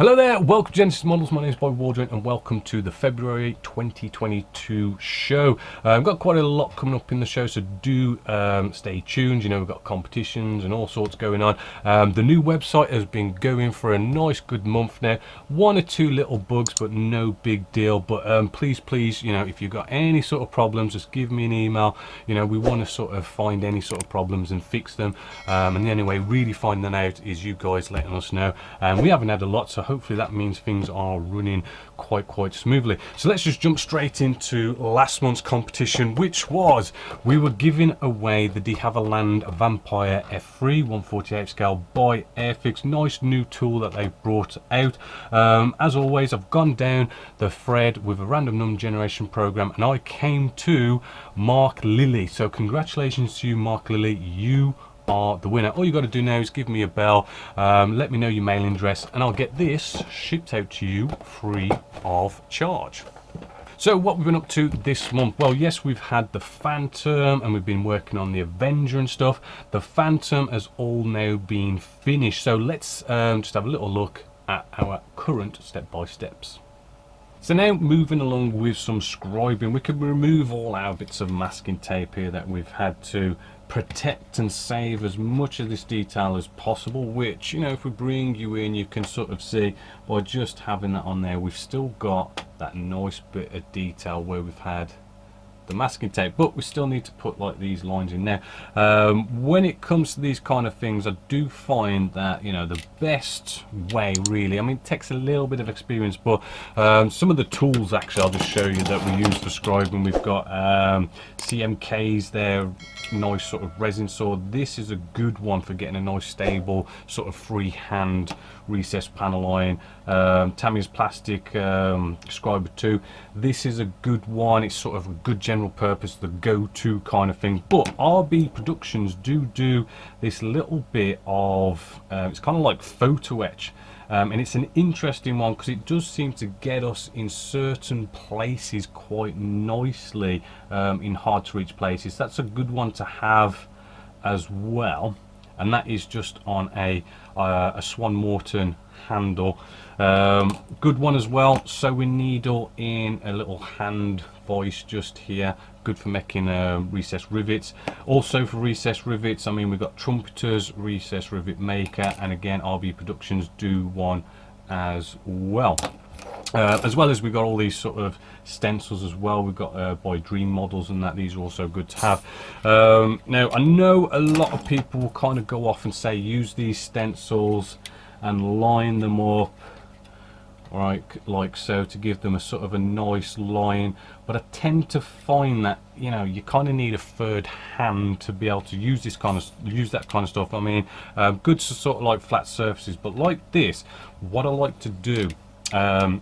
Hello there, welcome to Genessis Models. My name is Bob Waldron and welcome to the February 2022 show. I've got quite a lot coming up in the show, so do stay tuned. You know, we've got competitions and all sorts going on. The new website has been going for a nice good month now. One or two little bugs, but no big deal. But please, you know, if you've got any sort of problems, just give me an email. You know, we want to sort of find any sort of problems and fix them. And the only way really finding them out is you guys letting us know. And we haven't had a lot, so hopefully that means things are running quite smoothly. So let's just jump straight into last month's competition, which was we were giving away the De Havilland Vampire F3 148 scale by Airfix. Nice new tool that they've brought out. As always, I've gone down the thread with a random number generation program and I came to Mark Lilly. So congratulations to you, Mark Lilly. You are the winner. All you got to do now is give me a bell, let me know your mailing address, and I'll get this shipped out to you free of charge. So what we've been up to this month? Well, yes, we've had the Phantom and we've been working on the Avenger and stuff. The Phantom has all now been finished, so let's just have a little look at our current step-by-steps. So now moving along with some scribing, we can remove all our bits of masking tape here that we've had to protect and save as much of this detail as possible, which, you know, if we bring you in, you can sort of see by just having that on there, we've still got that nice bit of detail where we've had the masking tape, but we still need to put like these lines in there. When it comes to these kind of things, I do find that, you know, the best way really, I mean, it takes a little bit of experience, but some of the tools actually I'll just show you that we use for scribing. We've got CMKs there, nice sort of resin saw. This is a good one for getting a nice stable sort of freehand recessed panel line. Tamiya's plastic Scriber 2, this is a good one. It's sort of a good general purpose, the go-to kind of thing. But RB Productions do this little bit of it's kind of like photo etch, and it's an interesting one because it does seem to get us in certain places quite nicely, in hard to reach places. That's a good one to have as well, and that is just on a Swan Morton handle. Good one as well, sewing needle in a little hand voice just here, good for making recessed rivets. Also for recessed rivets, I mean, we've got Trumpeters recessed rivet maker, and again RB Productions do one as well. As well as we've got all these sort of stencils as well. We've got by Dream Models and that. These are also good to have. Now I know a lot of people will kind of go off and say use these stencils and line them up, right, like so, to give them a sort of a nice line, but I tend to find that, you know, you kind of need a third hand to be able to use that kind of stuff. I mean, good to sort of like flat surfaces, but like this, what I like to do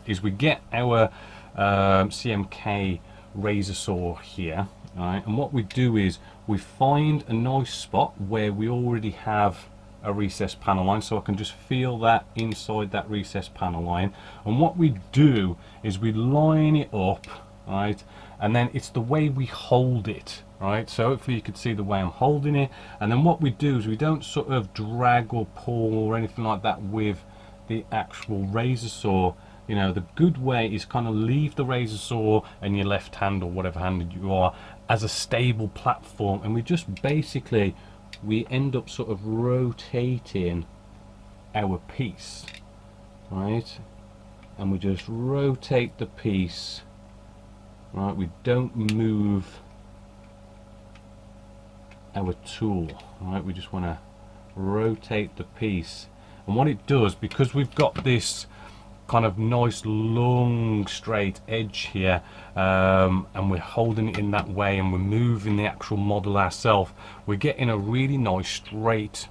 is we get our CMK razor saw here, right, and what we do is we find a nice spot where we already have a recessed panel line, so I can just feel that inside that recessed panel line, and what we do is we line it up, right, and then it's the way we hold it, right, so hopefully you can see the way I'm holding it. And then what we do is we don't sort of drag or pull or anything like that with the actual razor saw. You know, the good way is kind of leave the razor saw in your left hand or whatever handed you are as a stable platform, and we just basically we end up sort of rotating our piece, right, and we just rotate the piece, right, we don't move our tool, right, we just want to rotate the piece. And what it does, because we've got this kind of nice long straight edge here, and we're holding it in that way and we're moving the actual model ourselves, we're getting a really nice straight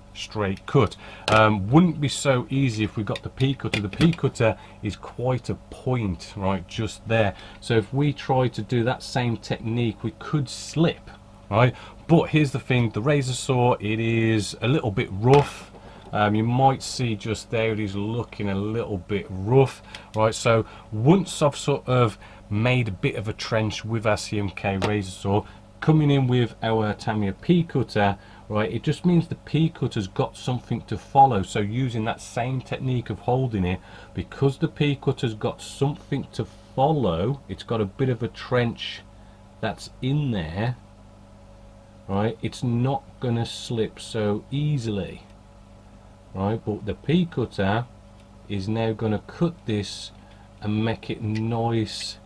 cut. Wouldn't be so easy if we got the P cutter. The P cutter is quite a point right just there, so if we try to do that same technique we could slip, right. But here's the thing, the razor saw, it is a little bit rough. You might see just there it is looking a little bit rough, right, so once I've sort of made a bit of a trench with our CMK razor saw, coming in with our Tamiya P cutter, right, it just means the P cutter's got something to follow. So using that same technique of holding it, because the P cutter's got something to follow, it's got a bit of a trench that's in there, right, it's not gonna slip so easily, right, but the P cutter is now gonna cut this and make it nice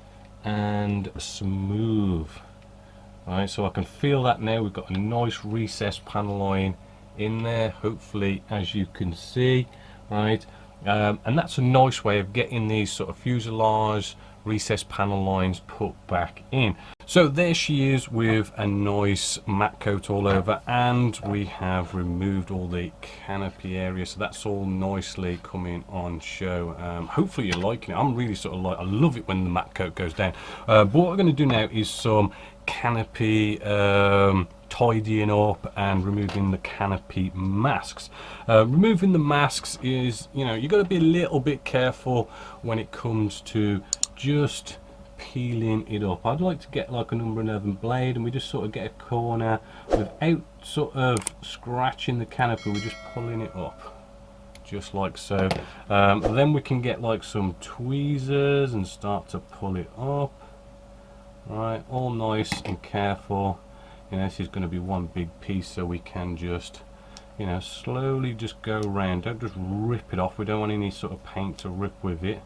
and smooth. Right, so I can feel that now. We've got a nice recessed panel line in there, hopefully, as you can see, right, and that's a nice way of getting these sort of fuselage recessed panel lines put back in. So there she is with a nice matte coat all over, and we have removed all the canopy area, so that's all nicely coming on show. Hopefully you're liking it. I'm really sort of like, I love it when the matte coat goes down. But what we're going to do now is some canopy tidying up and removing the canopy masks. Removing the masks is, you know, you've got to be a little bit careful when it comes to just peeling it up. I'd like to get like an Umber 11 blade, and we just sort of get a corner without sort of scratching the canopy. We're just pulling it up just like so. Then we can get like some tweezers and start to pull it up, right, all nice and careful. You know, this is going to be one big piece, so we can just, you know, slowly just go around. Don't just rip it off. We don't want any sort of paint to rip with it.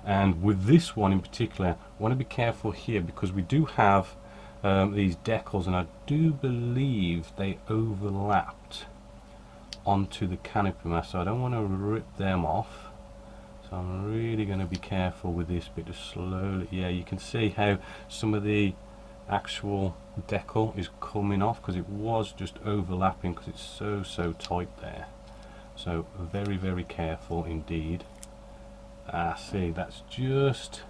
And with this one in particular, I want to be careful here because we do have these decals, and I do believe they overlapped onto the canopy mask, so I don't want to rip them off. So I'm really going to be careful with this bit, just slowly. Yeah, you can see how some of the actual decal is coming off because it was just overlapping because it's so tight there. So very, very careful indeed. See, that's just,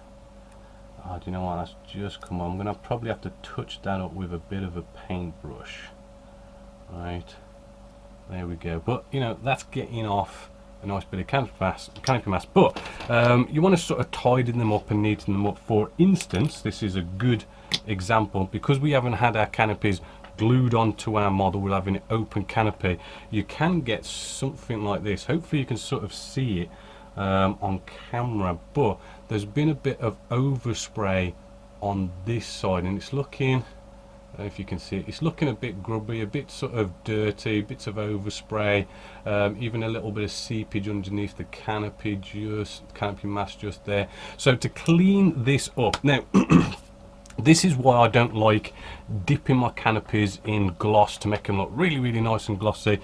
do you know what, that's just come on. I'm going to probably have to touch that up with a bit of a paintbrush. Right, there we go. But, you know, that's getting off a nice bit of canopy mask. But you want to sort of tidy them up and neaten them up. For instance, this is a good example, because we haven't had our canopies glued onto our model, we're having an open canopy. You can get something like this. Hopefully you can sort of see it on camera, but there's been a bit of overspray on this side, and it's looking, I don't know if you can see it, it's looking a bit grubby, a bit sort of dirty, bits of overspray, even a little bit of seepage underneath the canopy, canopy mask just there. So to clean this up now, this is why I don't like dipping my canopies in gloss to make them look really, really nice and glossy,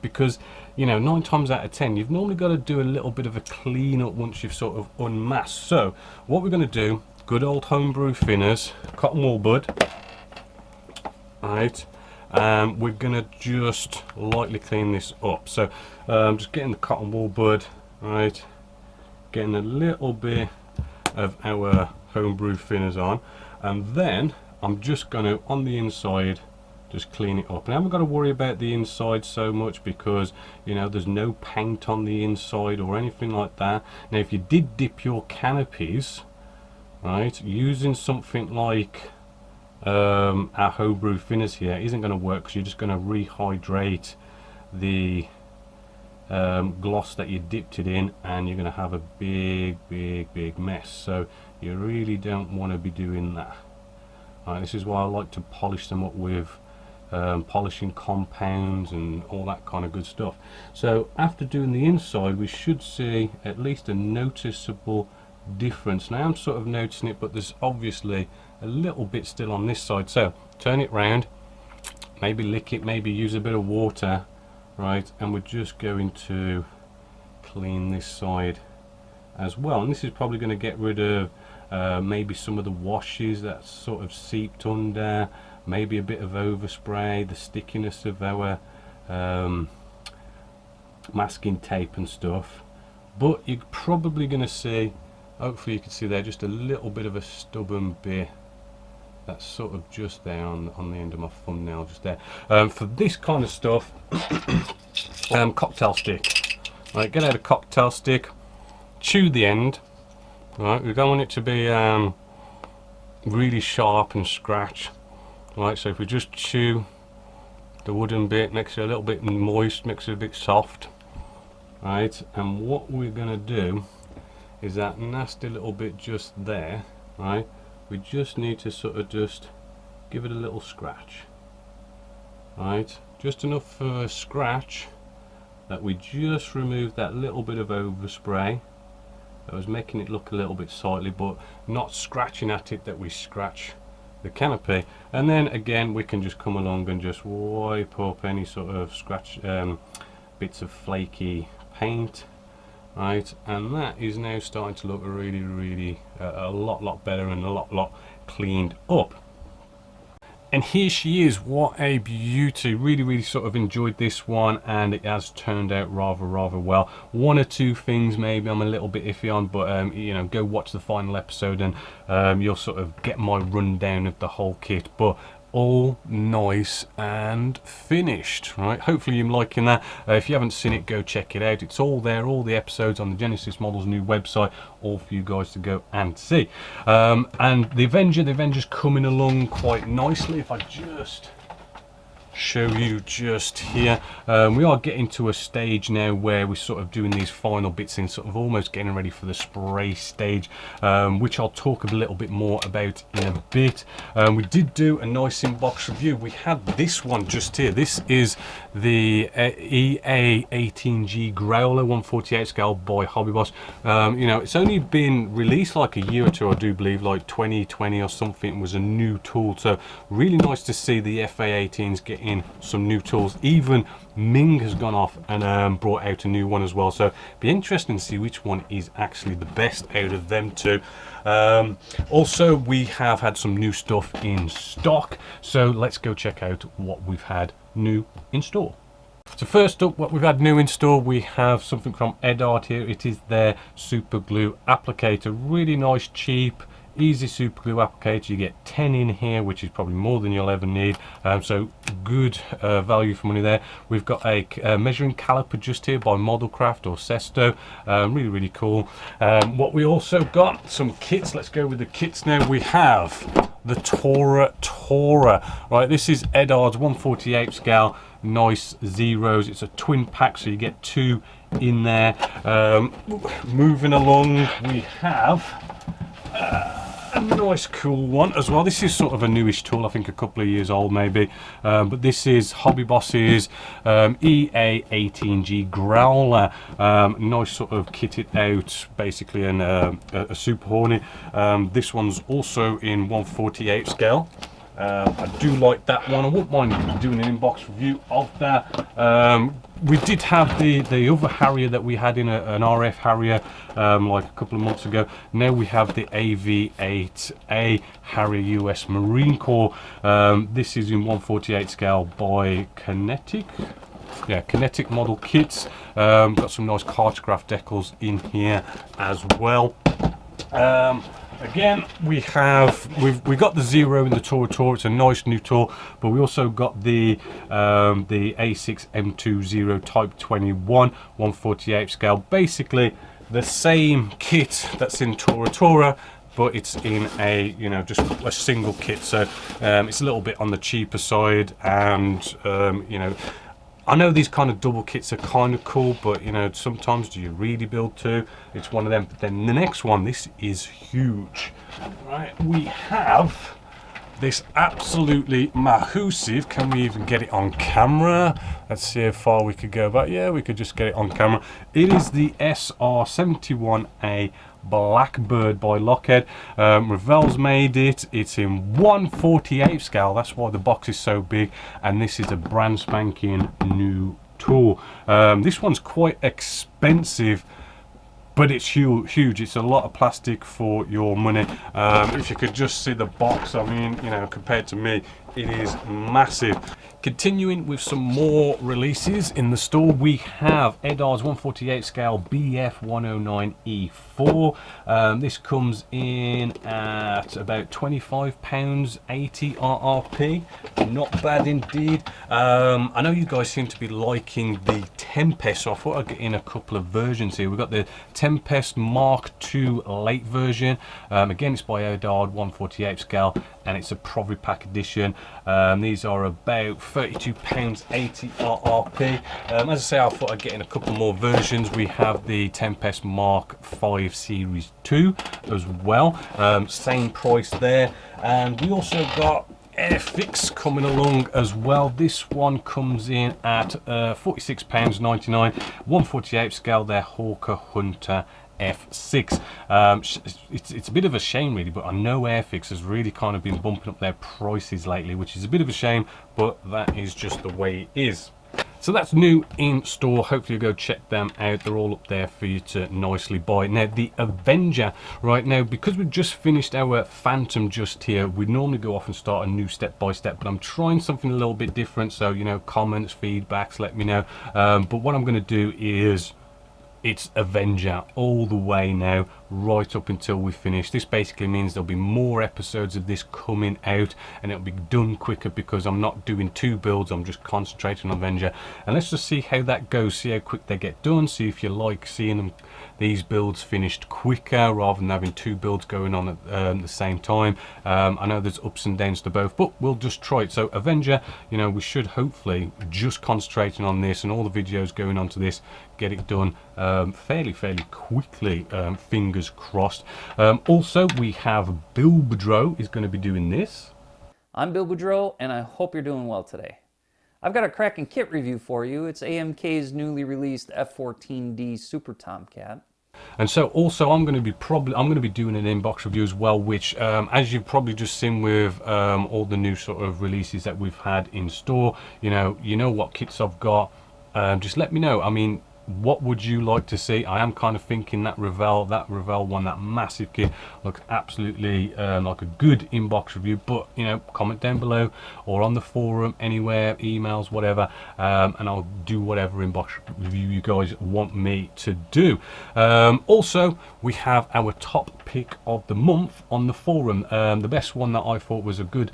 because, you know, 9 times out of 10 you've normally got to do a little bit of a clean up once you've sort of unmasked. So what we're going to do, good old homebrew thinners, cotton wool bud, right, we're going to just lightly clean this up. So just getting the cotton wool bud, right, getting a little bit of our homebrew thinners on, and then I'm just going to, on the inside, just clean it up. And I haven't got to worry about the inside so much because, you know, there's no paint on the inside or anything like that. Now if you did dip your canopies, right, using something like our homebrew thinners here isn't going to work, because you're just going to rehydrate the gloss that you dipped it in, and you're going to have a big mess. So you really don't want to be doing that. Right, this is why I like to polish them up with polishing compounds and all that kind of good stuff. So after doing the inside, we should see at least a noticeable difference. Now I'm sort of noticing it, but there's obviously a little bit still on this side. So turn it round, maybe lick it, maybe use a bit of water, right, and we're just going to clean this side as well. And this is probably going to get rid of maybe some of the washes that sort of seeped under, maybe a bit of overspray, the stickiness of our masking tape and stuff. But you're probably going to see, hopefully you can see there, just a little bit of a stubborn bit that's sort of just there on the end of my thumbnail, just there. For this kind of stuff, cocktail stick. Right, get out a cocktail stick, chew the end. Right, we don't want it to be really sharp and scratch. Right, so if we just chew the wooden bit, makes it a little bit moist, makes it a bit soft. Right, and what we're going to do is that nasty little bit just there, right, we just need to sort of just give it a little scratch, right, just enough for a scratch that we just remove that little bit of overspray that was making it look a little bit sightly, but not scratching at it, that we scratch the canopy. And then again we can just come along and just wipe up any sort of scratch, bits of flaky paint, right, and that is now starting to look really a lot better and a lot cleaned up. And here she is. What a beauty. Really sort of enjoyed this one, and it has turned out rather well. One or two things maybe I'm a little bit iffy on, but you know, go watch the final episode and you'll sort of get my rundown of the whole kit. But all nice and finished, right? Hopefully you're liking that. If you haven't seen it, go check it out. It's all there, all the episodes on the Genessis Models new website, all for you guys to go and see. And the Avenger's coming along quite nicely. If I just show you just here, we are getting to a stage now where we're sort of doing these final bits in, sort of almost getting ready for the spray stage, which I'll talk a little bit more about in a bit. We did do a nice inbox review. We had this one just here. This is the EA18G Growler 148 scale by Hobby Boss. You know, it's only been released like a year or two, I do believe, like 2020 or something was a new tool. So really nice to see the FA18s get in some new tools. Even Ming has gone off and brought out a new one as well, so be interesting to see which one is actually the best out of them two. Also, we have had some new stuff in stock, so let's go check out what we've had new in store. So first up, what we've had new in store, we have something from Edard here. It is their super glue applicator. Really nice, cheap, easy super glue applicator. You get 10 in here, which is probably more than you'll ever need, so good value for money there. We've got a measuring caliper just here by Modelcraft or Sesto. Really cool. What we also got, some kits. Let's go with the kits now. We have the Tora, right, this is Edard's 148 scale, nice zeros. It's a twin pack, so you get two in there. Moving along, we have a nice cool one as well. This is sort of a newish tool, I think a couple of years old maybe, but this is Hobby Boss's EA18G Growler. Nice sort of kitted out basically, and a Super Hornet. This one's also in 148 scale. I do like that one. I wouldn't mind doing an inbox review of that. We did have the other Harrier that we had in an RF Harrier like a couple of months ago. Now we have the AV8A Harrier US Marine Corps. This is in 148 scale by Kinetic. Yeah, Kinetic model kits. Got some nice cartograph decals in here as well. Again, we've got the Zero in the Tora. It's a nice new tool, but we also got the A6 M20 Type 21 148 scale. Basically the same kit that's in Tora, but it's in a, you know, just a single kit. So it's a little bit on the cheaper side, and you know, I know these kind of double kits are kind of cool, but you know, sometimes do you really build two? It's one of them. But then the next one, this is huge, right? We have this absolutely massive. Can we even get it on camera? Let's see how far we could go back. Yeah, we could just get it on camera. It is the SR71A Blackbird by Lockheed. Revell's made it. It's in 148 scale. That's why the box is so big, and this is a brand spanking new tool. This one's quite expensive, but it's huge. It's a lot of plastic for your money. If you could just see the box, I mean, you know, compared to me, it is massive. Continuing with some more releases in the store, we have Edard's 148 scale BF109E4. This comes in at about £25.80 RRP. Not bad indeed. I know you guys seem to be liking the Tempest, so I thought I'd get in a couple of versions here. We've got the Tempest Mark II late version. Again, it's by Odard, 1/48 scale, and it's a Provi Pack edition. These are about £32.80 RRP. As I say, I thought I'd get in a couple more versions. We have the Tempest Mark V Series 2 as well, same price there. And we also got Airfix coming along as well. This one comes in at £46.99, 1/48 scale, their Hawker Hunter F6. It's a bit of a shame really, but I know Airfix has really kind of been bumping up their prices lately, which is a bit of a shame, but that is just the way it is. So that's new in store. Hopefully you go check them out. They're all up there for you to nicely buy. Now the Avenger, right now, because we've just finished our Phantom just here, we normally go off and start a new step by step, but I'm trying something a little bit different. So, you know, comments, feedbacks, let me know. But what I'm going to do is, it's Avenger all the way now, right up until we finish. This basically means there'll be more episodes of this coming out, and it'll be done quicker because I'm not doing 2 builds, I'm just concentrating on Avenger. And let's just see how that goes, see how quick they get done, see if you like seeing them, these builds finished quicker rather than having 2 builds going on at the same time. I know there's ups and downs to both, but we'll just try it. So Avenger, you know, we should hopefully, just concentrating on this and all the videos going on to this, get it done fairly quickly, fingers crossed. Also, we have Bill Boudreau is going to be doing this. I'm Bill Boudreau, and I hope you're doing well today. I've got a cracking kit review for you. It's AMK's newly released F14D Super Tomcat. And so also I'm going to be doing an inbox review as well, which as you've probably just seen with all the new sort of releases that we've had in store, you know what kits I've got. Just let me know. I mean, what would you like to see? I am kind of thinking that Revell one, that massive kit, looks absolutely like a good inbox review. But you know, comment down below or on the forum, anywhere, emails, whatever, and I'll do whatever inbox review you guys want me to do. Also, we have our top pick of the month on the forum. The best one that I thought was a good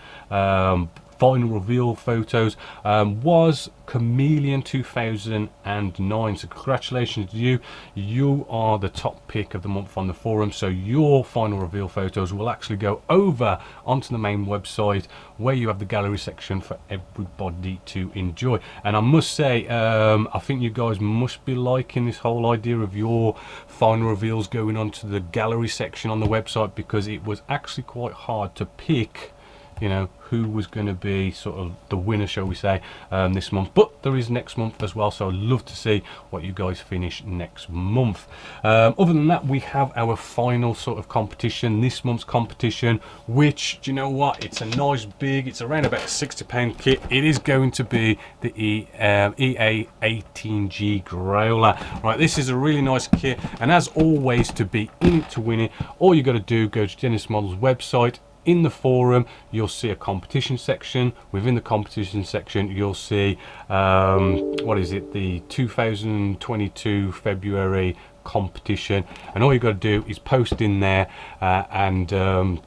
final reveal photos was Chameleon 2009. So congratulations to you. You are the top pick of the month on the forum. So your final reveal photos will actually go over onto the main website where you have the gallery section for everybody to enjoy. And I must say, I think you guys must be liking this whole idea of your final reveals going onto the gallery section on the website, because it was actually quite hard to pick, you know, who was going to be sort of the winner, shall we say, this month. But there is next month as well, so I'd love to see what you guys finish next month. Other than that, we have our final sort of competition, this month's competition, which, do you know what, it's a nice big, it's around about a £60 kit. It is going to be the EA 18G Growler. Right, this is a really nice kit, and as always, to be in it to win it, all you got to do, go to Genessis Models website. In the forum, you'll see a competition section. Within the competition section, you'll see what is it, the 2022 February competition, and all you got to do is post in there and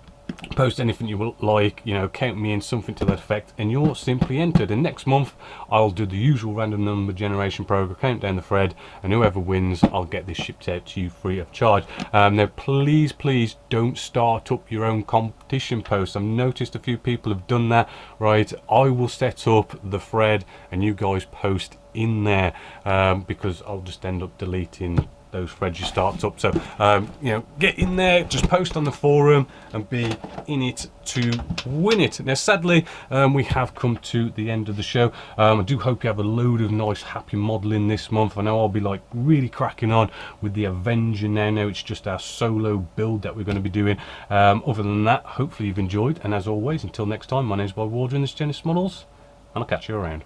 post anything you will like, you know, count me in, something to that effect, and you're simply entered. And next month I'll do the usual random number generation program, count down the thread, and whoever wins, I'll get this shipped out to you free of charge. Now please don't start up your own competition posts. I've noticed a few people have done that. Right, I will set up the thread and you guys post in there, because I'll just end up deleting those threads you start up. So you know, get in there, just post on the forum and be in it to win it. Now sadly, we have come to the end of the show. I do hope you have a load of nice happy modeling this month. I know I'll be like really cracking on with the Avenger now it's just our solo build that we're going to be doing. Other than that, hopefully you've enjoyed, and as always, until next time, my name's Bob Wardren, this is Genessis Models, and I'll catch you around.